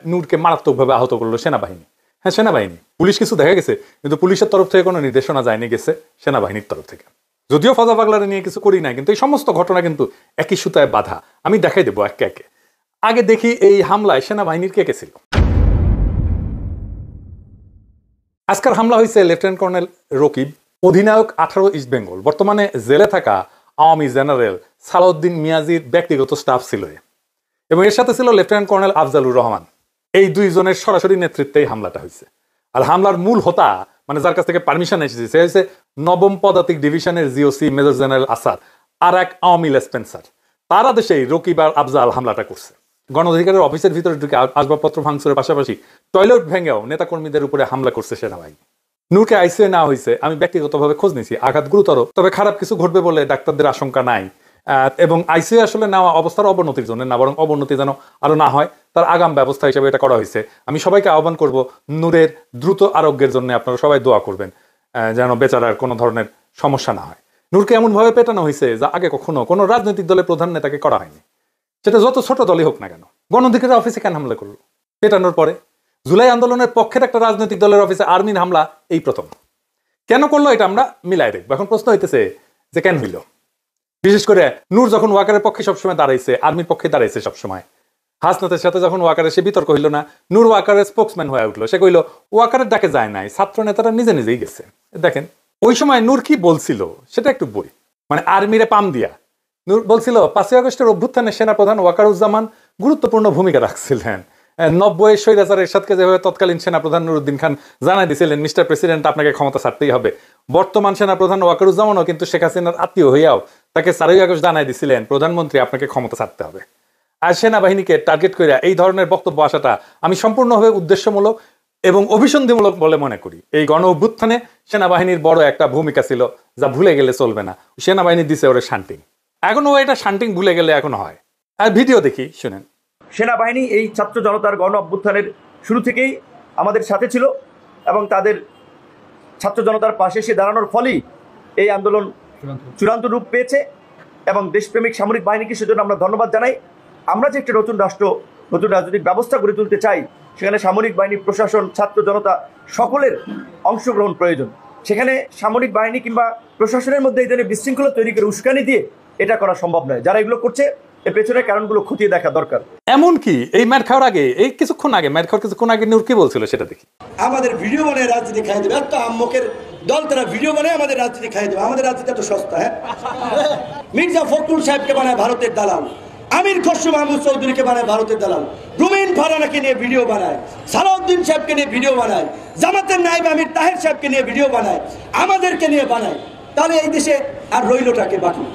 নূরকে মারাত্মকভাবে আহত করলো সেনাবাহিনী। হ্যাঁ, সেনাবাহিনী, পুলিশ কিছু দেখা গেছে, কিন্তু পুলিশের তরফ থেকে কোনো নির্দেশনা যায়নি, গেছে সেনাবাহিনীর তরফ থেকে। যদিও ফজা পাগলারে নিয়ে কিছু করি না, কিন্তু এই সমস্ত ঘটনা কিন্তু একই সুতায় বাধা। আমি দেখাই দেবো একে একে। আগে দেখি এই হামলায় সেনাবাহিনীর কে কে ছিল। আজকের হামলা হয়েছে লেফটেন্যান্ট কর্নেল রকিব, অধিনায়ক 18 ইস্ট বেঙ্গল, বর্তমানে জেলে থাকা আওয়ামী জেনারেল সালাউদ্দিন মিয়াজির ব্যক্তিগত স্টাফ ছিল, এবং এর সাথে ছিল লেফটেন্যান্ট কর্নেল আফজালুর রহমান। এই দুইজনের সরাসরি নেতৃত্বে এই হামলাটা হয়েছে। আর হামলার মূল হোতা, মানে যার কাছ থেকে পারমিশন এসেছে, সে হয়েছে 9ম পদাতিক ডিভিশনের জিওসি মেজর জেনারেল আসাদ আর এক আওয়ামী লেসপেন্সার। তারা দেশেই রকিব আর আফজাল হামলাটা করছে। গণ অধিকারের অফিসের ভিতরে ঢুকে আসবাবপত্র ভাঙচুরের পাশাপাশি টয়লেট ভেঙেও নেতাকর্মীদের উপরে হামলা করছে সেনাবাহিনী। নূরকে আইসিইউ নেওয়া হয়েছে। আমি ব্যক্তিগতভাবে খোঁজ নিয়েছি, আঘাত গুরুতর, তবে খারাপ কিছু ঘটবে বলে ডাক্তারদের আশঙ্কা নাই। এবং আইসিইউ আসলে নেওয়া অবস্থার অবনতির জন্য না, বরং অবনতি যেন আরো না হয় তার আগাম ব্যবস্থা হিসেবে এটা করা হয়েছে। আমি সবাইকে আহ্বান করব, নূরের দ্রুত আরোগ্যের জন্য আপনারা সবাই দোয়া করবেন, যেন বেচারার কোনো ধরনের সমস্যা না হয়। নূরকে এমন ভাবে পেটানো হয়েছে যা আগে কখনো কোনো রাজনৈতিক দলের প্রধান নেতাকে করা হয়নি, সেটা যত ছোট দলই হোক না কেন। গণ অধিকারের অফিসে কেন হামলা করলো পেটানোর পরে? জুলাই আন্দোলনের পক্ষের একটা রাজনৈতিক দলের অফিসে আর্মির হামলা এই প্রথম। কেন করলো এটা আমরা মিলাই দেখবো। এখন প্রশ্ন হইতেছে যে কেন হইল। বিশেষ করে নূর যখন ওয়াকারের পক্ষে সবসময় দাঁড়াইছে, আর্মির পক্ষে দাঁড়াইছে সবসময়। হাসনাতের সাথে যখন ওয়াকারের সে বিতর্ক হইল না, নূর ওয়াকারের স্পোক্সম্যান হয়ে উঠলো। সে কইল ওয়াকারের ডাকে যায় নাই, ছাত্র নেতারা নিজে নিজেই গেছে। দেখেন ওই সময় নূর কি বলছিল সেটা একটু বই, মানে আর্মিরে পাম দিয়া নূর বলছিল 5ই আগস্টের অভ্যুত্থানে সেনাপ্রধান ওয়াকারুজ্জামান গুরুত্বপূর্ণ ভূমিকা রাখছিলেন। 90 স্বৈরাচার এরশাদকে যেভাবে তৎকালীন সেনাপ্রধান নুরুদ্দিন খান জানাই দিয়েছিলেন, মিস্টার প্রেসিডেন্ট আপনাকে ক্ষমতা ছাড়তেই হবে, বর্তমান সেনাপ্রধান ওয়াকারুজ্জামানও কিন্তু শেখ হাসিনার আত্মীয় হইয়াও তাকে 4ই আগস্ট জানাই দিয়েছিলেন প্রধানমন্ত্রী আপনাকে ক্ষমতা ছাড়তে হবে। আর সেনাবাহিনীকে টার্গেট করে এই ধরনের বক্তব্য আসাটা আমি সম্পূর্ণভাবে উদ্দেশ্যমূলক এবং অভিসন্ধিমূলক বলে মনে করি। এই গণ অভ্যুত্থানে সেনাবাহিনীর বড় একটা ভূমিকা ছিল, যা ভুলে গেলে চলবে না। সেনাবাহিনী দিছে ওরে শান্টিং, এখনো এটা শান্টিং ভুলে গেলে এখনো হয়। আর ভিডিও দেখি, শুনেন। সেনাবাহিনী এই ছাত্র জনতার গণ অভ্যুত্থানের শুরু থেকেই আমাদের সাথে ছিল এবং তাদের ছাত্র জনতার পাশে এসে দাঁড়ানোর ফলেই এই আন্দোলন চূড়ান্ত রূপ পেয়েছে এবং দেশপ্রেমিক সামরিক বাহিনীকে সেজন্য আমরা ধন্যবাদ জানাই। আমরা যে একটা নতুন রাষ্ট্র, নতুন রাজনৈতিক ব্যবস্থা গড়ে তুলতে চাই, সেখানে সামরিক বাহিনী, প্রশাসন, ছাত্র জনতা সকলের অংশগ্রহণ প্রয়োজন। সেখানে সামরিক বাহিনী কিংবা প্রশাসনের মধ্যে এই ধরনের বিশৃঙ্খলা তৈরি করে উস্কানি দিয়ে এটা করা সম্ভব নয়। যারা এগুলো করছে এর পেছনের কারণগুলো খতিয়ে দেখা দরকার। এমনকি এই ম্যাট খাওয়ার আগে, এই কিছুক্ষণ আগে, ম্যাট খাওয়ার কিছুক্ষণ আগে নূর কি বলছিল সেটা দেখি। আমাদের ভিডিও বানায় রাজনীতি খাই দেবে, এত আম্মকের দল তারা ভিডিও বানায় আমাদের রাজনীতি খাই দেবে। আমাদের রাজনীতি এত সস্তা? হ্যাঁ, মির্জা ফখরুল সাহেবকে বানায় ভারতের দালাল, আমির খসরু মাহমুদ চৌধুরীকে বানায় ভারতের দালাল, রুমিন ফারহানাকে নিয়ে ভিডিও বানায়, সালাউদ্দিন সাহেবকে নিয়ে ভিডিও বানায়, জামাতের নায়েব আমির তাহের সাহেবকে নিয়ে ভিডিও বানায়, আমাদেরকে নিয়ে বানায়। তাহলে এই দেশে আর রইলটাকে বাকি?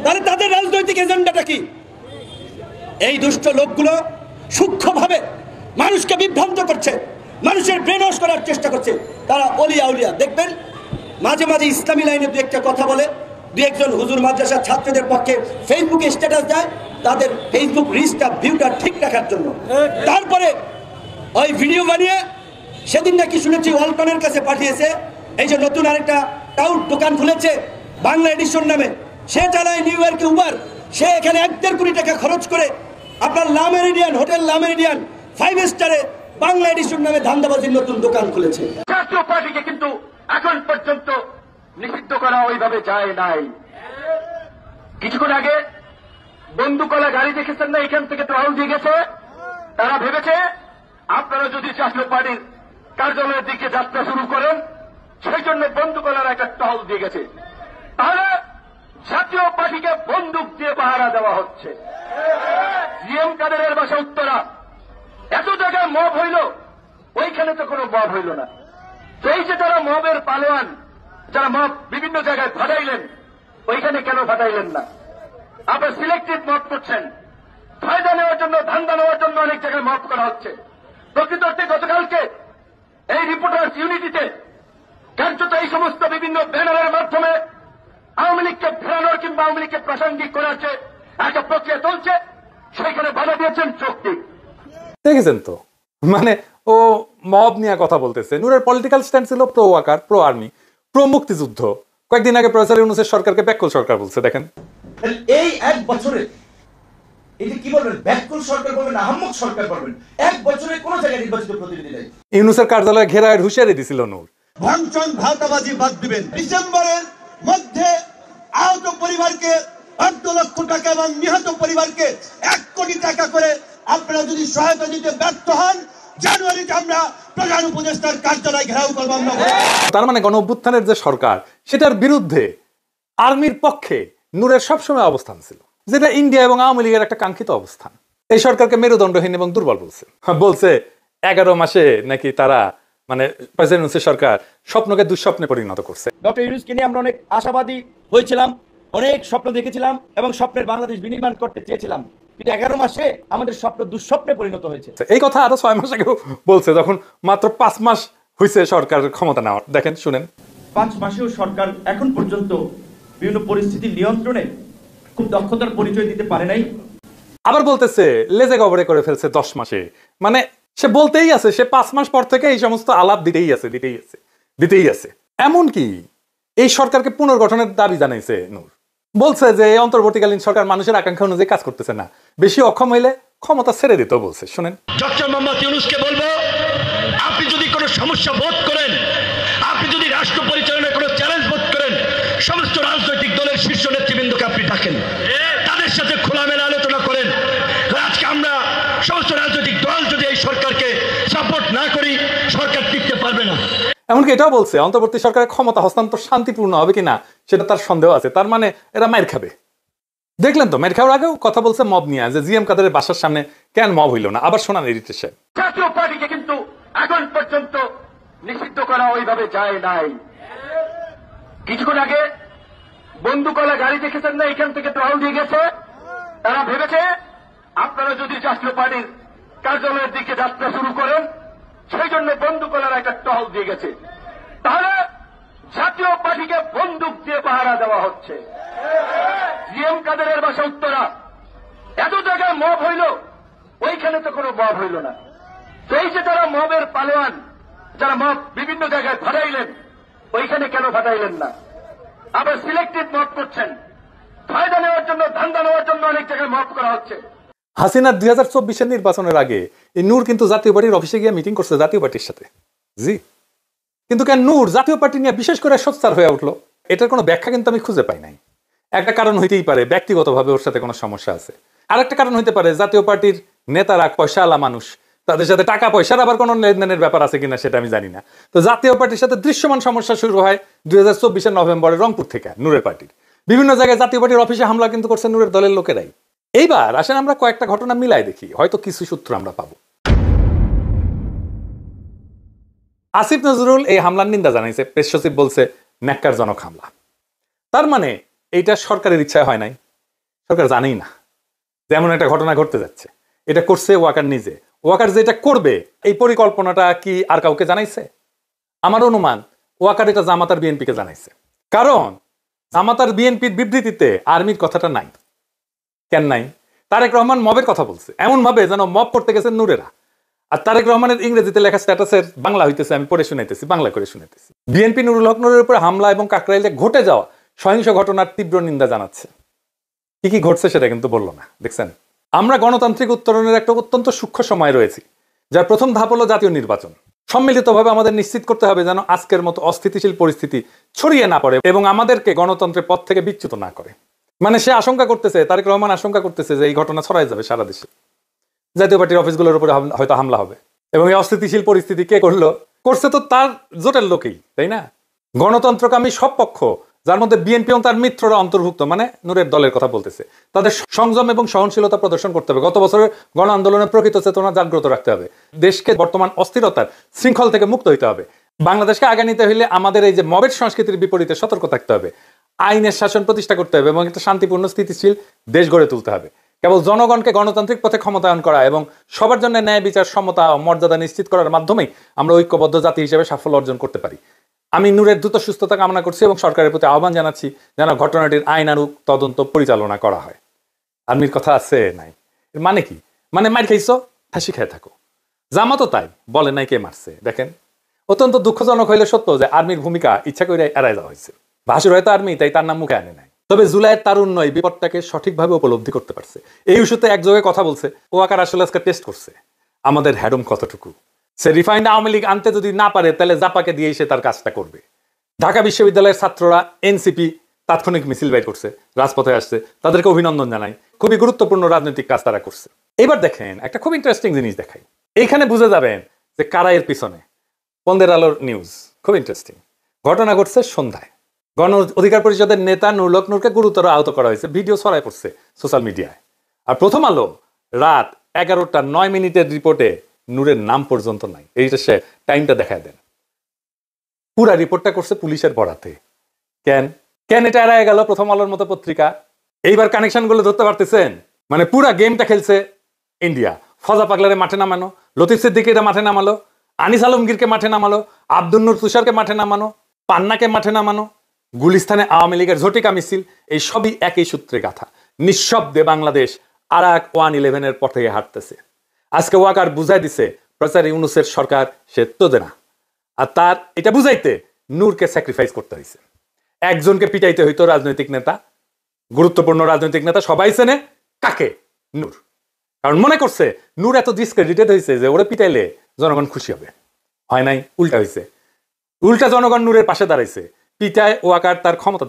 তাহলে তাদের রাজনৈতিক এজেন্ডাটা কি? এই দুষ্ট লোকগুলো সূক্ষ্মভাবে মানুষকে বিভ্রান্ত করছে, মানুষের ব্রেন ওয়াশ করার চেষ্টা করছে। তারা অলিয়া উলিয়া দেখবেন মাঝে মাঝে ইসলামী লাইনে দু একটা কথা বলে, দু একজন হুজুর মাদ্রাসার ছাত্রদের পক্ষে ফেসবুকে স্ট্যাটাস দেয় তাদের ফেসবুক রিচটা, ভিউটা ঠিক রাখার জন্য। তারপরে ওই ভিডিও বানিয়ে সেদিন নাকি শুনেছি ওয়ালটনের কাছে পাঠিয়েছে, এই যে নতুন আরেকটা টাউট দোকান খুলেছে বাংলা এডিশন নামে, সে চালায় নিউ ইয়র্কে উবার, সে এখানে 1.5 কোটি টাকা খরচ করে আপনার লা মেরিডিয়ান হোটেল, লা মেরিডিয়ান 5 স্টারে বাংলা এডিশন নামে ধান্দাবাজির নতুন দোকান খুলেছে। জাতীয় পার্টিকে কিন্তু এখন পর্যন্ত নিষিদ্ধ করা ওইভাবে যায় নাই। কিছুক্ষণ আগে বন্দুকলা গাড়ি দেখেছেন না, এখান থেকে তো আউট দিয়ে গেছে। তারা ভেবেছে আপনারা যদি জাতীয় পার্টির কার্যালয়ের দিকে যাত্রা শুরু করেন, সেই জন্য বন্দুকলার একটা টহল দিয়ে গেছে। তাহলে জাতীয় পার্টিকে বন্দুক দিয়ে পাহারা দেওয়া হচ্ছে। জিএম কাদেরের বাসা উত্তরা, এত জায়গায় মব হইল, ওইখানে তো কোনো মব হইল না। তো এই যে তারা মবের পালোয়ান, যারা মব বিভিন্ন জায়গায় ফাটাইলেন, ওইখানে কেন ফাটাইলেন না? আপনার সিলেক্টিভ মব করছেন, ফায়দা নেওয়ার জন্য, ধান্দা নেওয়ার জন্য অনেক জায়গায় মব করা হচ্ছে। প্রকৃত অর্থে গতকালকে এই রিপোর্টার্স ইউনিটিতে কার্যত এই সমস্ত বিভিন্ন ব্যানারের মাধ্যমে আওয়ামী লীগকে ফেরানোর কিংবা আওয়ামী লীগকে প্রাসঙ্গিক করার যে একটা প্রক্রিয়া চলছে, সেইখানে বাধা দিয়েছেন চোখটি। দেখেছেন তো, মানে ও মব নিয়ে কথা বলতেছে। নূরের পলিটিক্যাল স্ট্যান্ড ছিল pro Waker, pro army, pro মুক্তিযুদ্ধ। কয়েকদিন আগে প্রফেসর ইউনূসের সরকারকে ব্যাকল সরকার বলছে। দেখেন এই 1 বছরে এটা কি বলবেন, ব্যাকুল সরকার বলবেন না আহম্মক সরকার বলবেন? 1 বছরে কোন জায়গায় নির্বাচিত প্রতিনিধি নেই। ইউনূসের কার্যালয়ে ঘেরায়ের হুঁশিয়ারি দিছিল নূর। ভাঙচুর ভাতাবাজি বাদ দিবেন। ডিসেম্বরের মধ্যে আহত পরিবারকে 8 লক্ষ টাকা এবং নিহত পরিবারকে 1 কোটি টাকা করে আপনারা যদি সহায়তা দিতে ব্যর্থ হন, জানুয়ারিতে আমরা প্রধান উপদেষ্টার কার্যালয় ঘেরাও করব। তার মানে গণ অভ্যুত্থানের যে সরকার, সেটার বিরুদ্ধে আর্মির পক্ষে নূরের সবসময় অবস্থান ছিল, যেটা ইন্ডিয়া এবং আওয়ামী লীগের একটা কাঙ্ক্ষিত অবস্থান। এই সরকারকে মেরুদণ্ডহীন এবং দুর্বল বলছে। বলছে 11 মাসে নাকি তারা মানে প্রেসিডেন্ট ইউনূসের সরকার স্বপ্নকে দুঃস্বপ্নে পরিণত করছে। ডক্টর ইউনূসকে নিয়ে আমরা অনেক আশাবাদী হয়েছিলাম, অনেক স্বপ্ন দেখেছিলাম এবং স্বপ্নের বাংলাদেশ বিনির্মাণ করতে চেয়েছিলাম, কিন্তু 11 মাসে আমাদের স্বপ্ন দুঃস্বপ্নে পরিণত হয়েছে। এই কথা আরো 6 মাস আগেও বলছে, যখন মাত্র 5 মাস হয়েছে সরকার ক্ষমতা নেওয়ার। দেখেন, শুনেন। 5 মাসেও সরকার এখন পর্যন্ত বিভিন্ন পরিস্থিতি নিয়ন্ত্রণে খুব দক্ষতার পরিচয় দিতে পারে নাই। আবার বলতেছে লেজে গবরে করে ফেলছে 10 মাসে। মানে সে বলতেই আছে, সে 5 মাস পর থেকে এই সমস্ত আলাপ দিতেই আছে। এমনকি এই সরকারকে পুনর্গঠনের দাবি জানাইছে নূর। বলছে যে অন্তর্বর্তীকালীন সরকার মানুষের আকাঙ্ক্ষা অনুযায়ী কাজ করতেছে না, বেশি অক্ষম হইলে ক্ষমতা ছেড়ে দিতে বলছে। শুনেন। ডক্টর মোহাম্মদ ইউনূসকে বলবো, আপনি যদি কোনো সমস্যা বোধ করেন, আপনি যদি রাষ্ট্র পরিচালনায় কোনো চ্যালেঞ্জ বোধ করেন, সমস্ত রাজনৈতিক দলের শীর্ষ নেতৃবৃন্দকে আপনি ডাকেন, তাদের সাথে খোলামেলা আলোচনা করেন। আজকে আমরা সমস্ত রাজনৈতিক দল যদি এই সরকারকে সাপোর্ট না করি, সরকার টিকতে পারবে না। এমনকি এটাও বলছে অন্তর্বর্তী সরকারের ক্ষমতা হস্তান্তর শান্তিপূর্ণ হবে কিনা সেটা তার সন্দেহ আছে। তার মানে এরা মাইর খাবে। দেখলেন তো, মাইর খাওয়ার আগেও কথা বলছে মব নিয়ে, যে জিএম কাদেরের বাসার সামনে কেন মব হইল না। আবার শোনান এডিটর সাহেব। জাতীয় পার্টিকে কিন্তু এখন পর্যন্ত নিষিদ্ধ করা ওইভাবে যায় নাই। কিছুক্ষণ আগে বন্দুকওয়ালা গাড়ি দেখেছেন না, এখান থেকে টহল দিয়ে গেছে। তারা ভেবেছে আপনারা যদি জাতীয় পার্টির কার্যালয়ের দিকে যাত্রা শুরু করেন, সেই জন্য বন্দুকওয়ালারা একটা টহল দিয়ে গেছে। তাহলে জাতীয় পার্টিকে বন্দুক দিয়ে পাহারা দেওয়া হচ্ছে। জিএম কাদেরের বাসা উত্তরা, এত জায়গায় মব হইল, ওইখানে তো কোনো মব হইল না। তো এই যে তারা মবের পালোয়ান, যারা মব বিভিন্ন জায়গায় ফাটাইলেন, ওইখানে কেন ফাটাইলেন না? আবার সিলেক্টিভ মব করছেন, ফায়দা নেওয়ার জন্য, ধান্দা নেওয়ার জন্য অনেক জায়গায় মব করা হচ্ছে। হাসিনার 2024-এর নির্বাচনের আগে এই নূর কিন্তু জাতীয় পার্টির অফিসে গিয়ে মিটিং করছে জাতীয় পার্টির সাথে। জি, কিন্তু কেন নূর জাতীয় পার্টি নিয়ে বিশেষ করে সোচ্চার হয়ে উঠলো, এটার কোনো ব্যাখ্যা কিন্তু আমি খুঁজে পাই নাই। একটা কারণ হইতেই পারে ব্যক্তিগতভাবে ওর সাথে কোনো সমস্যা আছে। আরেকটা কারণ হইতে পারে জাতীয় পার্টির নেতারা পয়সাওয়ালা মানুষ, তাদের সাথে টাকা পয়সার আবার কোনো লেনদেনের ব্যাপার আছে কিনা সেটা আমি জানি না। তো জাতীয় পার্টির সাথে দৃশ্যমান সমস্যা শুরু হয় 2024-এর নভেম্বরে রংপুর থেকে। নূরের পার্টির বিভিন্ন জায়গায় জাতীয় পার্টির অফিসে হামলা কিন্তু করছে নূরের দলের লোকেরাই। এইবার আসেন আমরা কয়েকটা ঘটনা মিলাই দেখি, হয়তো কিছু সূত্র আমরা পাবো। আসিফ নজরুল এই হামলার নিন্দা জানাইছে, প্রেস সচিব বলছে ন্যাক্কারজনক হামলা। তার মানে এইটা সরকারের ইচ্ছায় হয় নাই, সরকার জানেই না যেমন একটা ঘটনা ঘটতে যাচ্ছে। এটা করছে ওয়াকার নিজে। ওয়াকার যেটা করবে এই পরিকল্পনাটা কি আর কাউকে জানাইছে? আমার অনুমান ওয়াকার এটা জামাতার বিএনপিকে জানাইছে, কারণ জামাতার বিএনপির বিবৃতিতে আর্মির কথাটা নাই। কেন নাই? তারেক রহমান মবের কথা বলছে এমন ভাবে যেন মব করতে গেছেন নূরেরা। আর তারেক রহমানের ইংরেজিতে লেখা স্ট্যাটাসের বাংলা হইতেছে, আমি পড়ে শুনাইতেছি, বাংলা করে শুনাইতেছি। বিএনপি নুরুল হক নূরের উপরে হামলা এবং কাকরাইলে ঘটে যাওয়া সহিংস ঘটনার তীব্র নিন্দা জানাচ্ছে। কি কি ঘটছে সেটা কিন্তু বললো না। দেখছেন, আমরা গণতান্ত্রিক উত্তরণের একটা অত্যন্ত সূক্ষ্ম সময় রয়েছি, যার প্রথম ধাপ হলো জাতীয় নির্বাচন। সম্মিলিতভাবে আমাদের নিশ্চিত করতে হবে যেন আজকের মতো অস্থিতিশীল পরিস্থিতি ছড়িয়ে না পড়ে এবং আমাদেরকে গণতন্ত্রের পথ থেকে বিচ্যুত না করে। মানে সে আশঙ্কা করতেছে, তারেক রহমান আশঙ্কা করতেছে যে এই ঘটনা ছড়াই যাবে সারা দেশে, জাতীয় পার্টির অফিসগুলোর উপরে হয়তো হামলা হবে। এবং এই অস্থিতিশীল পরিস্থিতি কে করলো? করছে তো তার জোটের লোকেই, তাই না? গণতন্ত্রকামী সব পক্ষ, যার মধ্যে বিএনপি এবং তার মিত্ররা অন্তর্ভুক্ত, মানে নূরের দলের কথা বলতেছে, তাদের সংযম এবং সহনশীলতা প্রদর্শন করতে হবে। গত বছরের গণ আন্দোলনের প্রকৃত চেতনা জাগ্রত রাখতে হবে। দেশকে বর্তমান অস্থিরতার শৃঙ্খল থেকে মুক্ত হইতে হবে। বাংলাদেশকে আগে নিতে হইলে আমাদের এই যে মবের সংস্কৃতির বিপরীতে সতর্ক থাকতে হবে। আইনের শাসন প্রতিষ্ঠা করতে হবে এবং একটা শান্তিপূর্ণ স্থিতিশীল দেশ গড়ে তুলতে হবে। কেবল জনগণকে গণতান্ত্রিক পথে ক্ষমতায়ন করা এবং সবার জন্য ন্যায় বিচার, সমতা ও মর্যাদা নিশ্চিত করার মাধ্যমেই আমরা ঐক্যবদ্ধ জাতি হিসেবে সাফল্য অর্জন করতে পারি। আমি নূরের দ্রুত সুস্থতা কামনা করছি এবং সরকারের প্রতি আহ্বান জানাচ্ছি যেন ঘটনাটির আইনানুগ তদন্ত পরিচালনা করা হয়। আর্মির কথা আছে নাই, এর মানে কি? মানে মার খাইছো, হাসি খেয়ে থাকো। জামাতও তাই, বলে নাই কে মারছে। দেখেন, অত্যন্ত দুঃখজনক হইলে সত্য যে আর্মির ভূমিকা ইচ্ছা করে এড়াই যাওয়া হয়েছে। ভাসুর হয়তো আর্মি, তাই তার নাম মুখে আনে নাই। তবে জুলাইয়ের তারুণ্য এই বিপদটাকে সঠিকভাবে উপলব্ধি করতে পারছে। এই ইস্যুতে এক জায়গায় কথা বলছে, ওয়াকার আসলে আজকে টেস্ট করছে আমাদের হ্যাডম কতটুকু। সে রিফাইন্ড আওয়ামী লীগ আনতে যদি না পারে তাহলে জাপাকে দিয়েই সে তার কাজটা করবে। ঢাকা বিশ্ববিদ্যালয়ের ছাত্ররা এনসিপি তাৎক্ষণিক মিছিল বের করছে, রাজপথে আসছে, তাদেরকে অভিনন্দন জানাই। খুবই গুরুত্বপূর্ণ রাজনৈতিক কাজ তারা করছে। এবার দেখেন একটা খুব ইন্টারেস্টিং জিনিস দেখাই, এইখানে বুঝে যাবেন যে কারা এর পিছনে। পন্দের আলোর নিউজ, খুব ইন্টারেস্টিং। ঘটনা ঘটছে সন্ধ্যায়। গণ অধিকার পরিষদের নেতা নুরুল নূরকে গুরুতর আহত করা হয়েছে, ভিডিও ছড়ায় পড়ছে সোশ্যাল মিডিয়ায়। আর প্রথম আলো রাত 11:09 রিপোর্টে নূরের নাম পর্যন্ত নাই। এইটা সে টাইমটা দেখায় দেন। পুরা রিপোর্টটা করছে পুলিশের বরাতে। কেন কেন এটা এড়ায় গেল প্রথম আলোর মতো পত্রিকা? এইবার কানেকশন গুলো ধরতে পারতেছেন? মানে পুরা গেমটা খেলছে ইন্ডিয়া। ফজা পাগলারে মাঠে নামানো, লতিফ সিদ্দিকীরা মাঠে নামালো, আনিস আলমগীরকে মাঠে নামালো, আব্দুল নূর তুষারকে মাঠে নামানো, পান্নাকে মাঠে নামানো, গুলিস্তানে আওয়ামী লীগের ঝটিকা মিছিল, এই সবই একই সূত্রে গাথা। নিঃশব্দে বাংলাদেশ আর এক 1/11 পথে হাঁটতেছে। আজকে ওয়াকার বুঝাই দিছে প্রচার ইউনুসের সরকার সে তো দেনা। আর তার এটা বুঝাইতে নূরকে স্যাক্রিফাইস করতে হয়েছে। একজনকে পিটাইতে হইতো রাজনৈতিক নেতা, গুরুত্বপূর্ণ রাজনৈতিক নেতা সবাই চেনে কাকে? নূর। কারণ মনে করছে নূর এত ডিসক্রেডিটেড হয়েছে যে ওরা পিটাইলে জনগণ খুশি হবে। হয় নাই, উল্টা হয়েছে। উল্টা জনগণ নূরের পাশে দাঁড়াইছে। পিটায় ওয়াকার তার ক্ষমতা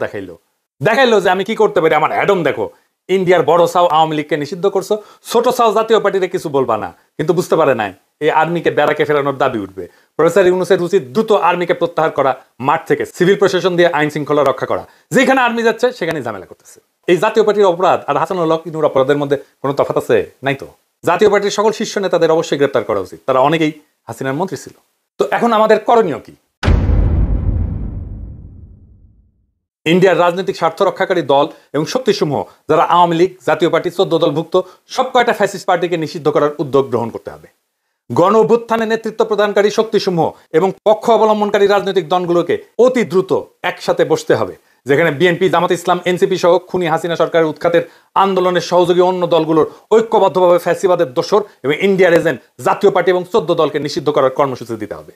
দেখাইলো যে আমি কি করতে পারি, আমার অ্যাডম দেখো। ইন্ডিয়ার বড় সাও আওয়ামী লীগকে নিষিদ্ধ করছো, ছোট সাও জাতীয় পার্টিতে কিছু বলবা না। কিন্তু বুঝতে পারে নাই এই আর্মিকে ব্যারাকে ফেরানোর দাবি উঠবে। প্রফেসর ইউনূসের উচিত দ্রুত আর্মিকে প্রত্যাহার করা, মাঠ থেকে সিভিল প্রশাসন দিয়ে আইন শৃঙ্খলা রক্ষা করা। যেখানে আর্মি যাচ্ছে সেখানে ঝামেলা করতেছে। এই জাতীয় পার্টির অপরাধ আর হাসানুল হক ইনুর অপরাধের মধ্যে কোনো তফাৎ আছে? নাই তো। জাতীয় পার্টির সকল শীর্ষ নেতাদের অবশ্যই গ্রেপ্তার করা উচিত, তারা অনেকেই হাসিনার মন্ত্রী ছিল। তো এখন আমাদের করণীয় কি? ইন্ডিয়ার রাজনৈতিক স্বার্থ রক্ষাকারী দল এবং শক্তিসমূহ যারা আওয়ামী লীগ, জাতীয় পার্টি, 14 দলভুক্ত সব কয়টা ফ্যাসিস্ট পার্টিকে নিষিদ্ধ করার উদ্যোগ গ্রহণ করতে হবে। গণ অভ্যুত্থানে নেতৃত্ব প্রদানকারী শক্তিসমূহ এবং পক্ষ অবলম্বনকারী রাজনৈতিক দলগুলোকে অতি দ্রুত একসাথে বসতে হবে, যেখানে বিএনপি, জামাত ইসলাম, এনসিপি সহ খুনি হাসিনা সরকারের উৎখাতের আন্দোলনের সহযোগী অন্য দলগুলোর ঐক্যবদ্ধভাবে ফ্যাসিবাদের দোসর এবং ইন্ডিয়ার এজেন্ট জাতীয় পার্টি এবং 14 দলকে নিষিদ্ধ করার কর্মসূচি দিতে হবে।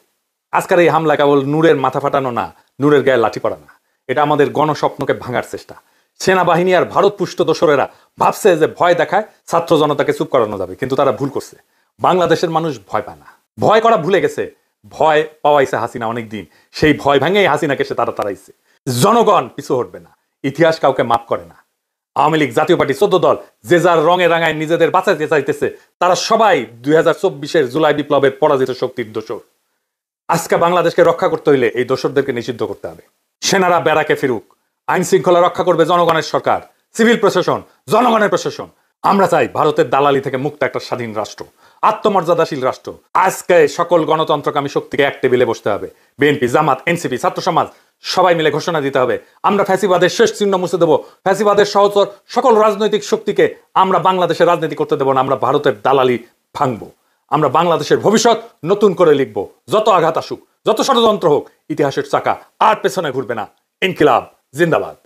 আজকের এই হামলা কেবল নূরের মাথা ফাটানো না, নূরের গায়ে লাঠি পড়া না, এটা আমাদের গণস্বপ্নকে ভাঙার চেষ্টা। সেনাবাহিনী আর ভারত পুষ্ট দোসরেরা ভাবছে যে ভয় দেখায় ছাত্র জনতাকে চুপ করানো যাবে, কিন্তু তারা ভুল করছে। বাংলাদেশের মানুষ ভয় পায় না, ভয় করা ভুলে গেছে। ভয় পাওয়াইছে হাসিনা অনেকদিন, সেই ভয় ভেঙেই হাসিনাকে সে তাড়াইছে। জনগণ পিছু হটবে না, ইতিহাস কাউকে মাফ করে না। আওয়ামী লীগ, জাতীয় পার্টি, 14 দল যে যার রঙে রাঙায় নিজেদের বাঁচাইতে চাইতেছে, তারা সবাই 2024-এর জুলাই বিপ্লবের পরাজিত শক্তির দোসর। আজকে বাংলাদেশকে রক্ষা করতে হইলে এই দোসরদেরকে নিষিদ্ধ করতে হবে। সেনারা ব্যারাকে ফিরুক, আইন শৃঙ্খলা রক্ষা করবে জনগণের সরকার, সিভিল প্রশাসন, জনগণের প্রশাসন। আমরা চাই ভারতের দালালি থেকে মুক্ত একটা স্বাধীন রাষ্ট্র, আত্মমর্যাদাশীল রাষ্ট্র। আজকে সকল গণতন্ত্রকামী শক্তিকে এক টেবিলে বসতে হবে। বিএনপি, জামাত, এনসিপি, ছাত্র সমাজ সবাই মিলে ঘোষণা দিতে হবে, আমরা ফ্যাসিবাদের শেষ চিহ্ন মুছে দেবো। ফ্যাসিবাদের সহচর সকল রাজনৈতিক শক্তিকে আমরা বাংলাদেশের রাজনীতি করতে দেবো না। আমরা ভারতের দালালি ভাঙবো। আমরা বাংলাদেশের ভবিষ্যৎ নতুন করে লিখবো। যত আঘাত আসুক, যত ষড়যন্ত্র হোক, ইতিহাসের চাকা আর পেছনে ঘুরবে না। ইনকিলাব জিন্দাবাদ।